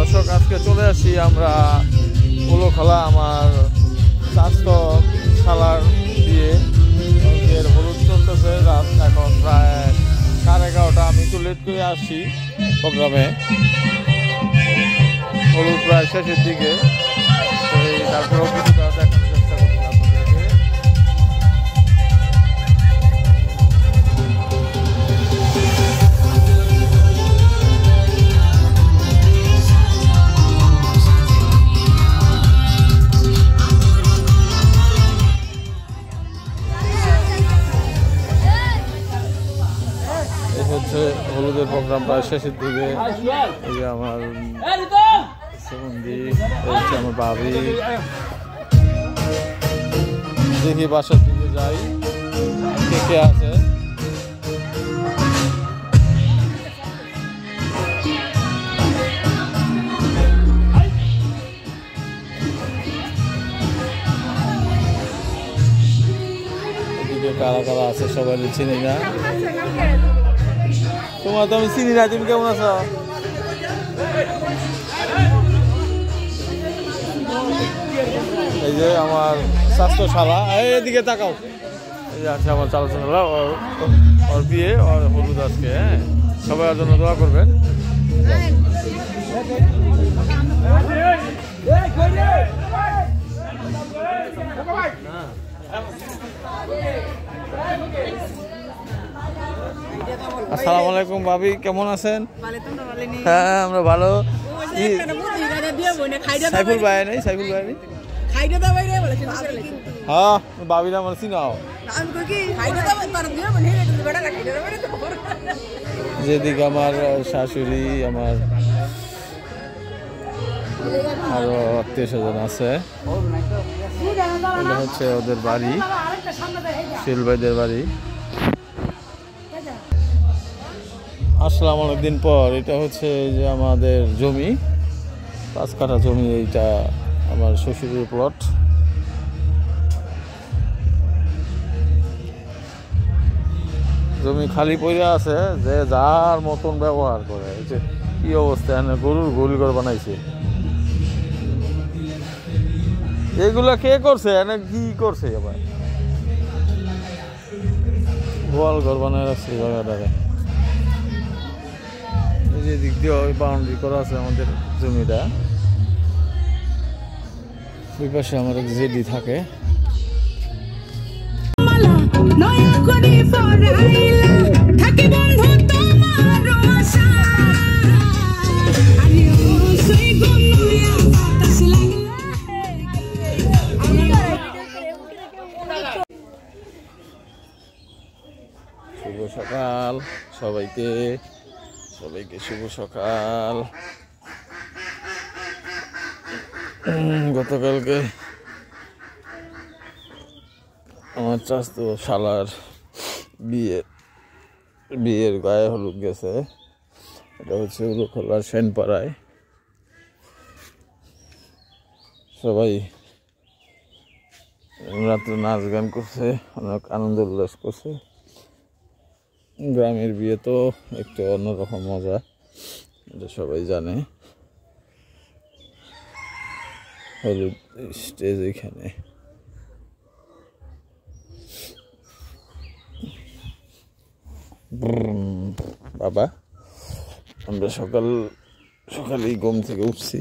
দর্শক, আজকে চলে আসি আমরা উলুখলা আমার স্বাস্থ্য শালার দিয়ে হলুদ চলতেছে। রাত এখন প্রায় 11:30। আমি একটু লেট করে আসছি প্রোগ্রামে, হলুদ প্রায় শেষের দিকে। তারপরেও কিছুটা দেখানোর চেষ্টা করছি আপনাদেরকে। হচ্ছে হলুদের প্রোগ্রাম প্রায় শেষের দিকে। এই যে আমার সুমন্দি, হচ্ছে আমার ভাবি। দেখি বাসার দিকে যাই, কে কে আছে। এদিকে কারা কারা আছে সবাই চিনি না। তোমার তো আমি চিনি না, তুমি কেমন আছো? এই যে আমার স্বাস্থ্যশালা, এদিকে তাকাও। এই যে আছে আমার চালাশালা, ওর বিয়ে, ওর হলুদ আজকে। হ্যাঁ, সবাই ওর জন্য দোয়া করবেন। আসসালামু আলাইকুম ভাবি, কেমন আছেন? হ্যাঁ, আমরা ভালো। সাইফুল ভাই নেই? সাইফুল ভাই নেই? হ্যাঁ, ভাবি না আমার চিনাও। যেদিকে আমার শাশুড়ি, আমার আরো আত্মীয় স্বজন আছে। এটা হচ্ছে ওদের বাড়ি, শিল ভাইদের বাড়ি। আসলাম অনেকদিন পর। এটা হচ্ছে যে আমাদের জমি, 5 কাঠা জমি। এইটা আমার শ্বশুরের প্লট। জমি খালি পড়ে আছে, যে যার মতন ব্যবহার করে। এই যে কি অবস্থা, গরুর গোল ঘর বানাইছে। এগুলা কে করছে, কি করছে? আবার গোয়াল ঘর বানায় রাখছে জায়গাটাকে। এই যে দিক দিয়ে বাউন্ডারি করা আছে আমাদের জমিটা। ওই পাশে আমার এক জেডি থাকে। শুভ সকাল সবাইকে, সবাইকে শুভ সকাল। গতকালকে আমার চাচতো শালার বিয়ের গায়ে হলুদ গেছে। এটা হচ্ছে উলুখলার সেনপাড়ায়। সবাই রাত্রে নাচ গান করছে, অনেক আনন্দ উল্লাস করছে। গ্রামের বিয়ে তো একটু অন্যরকম মজা, এটা সবাই জানে। হলুদ স্টেজ এখানে। বাবা, আমরা সকালেই ঘুম থেকে উঠছি।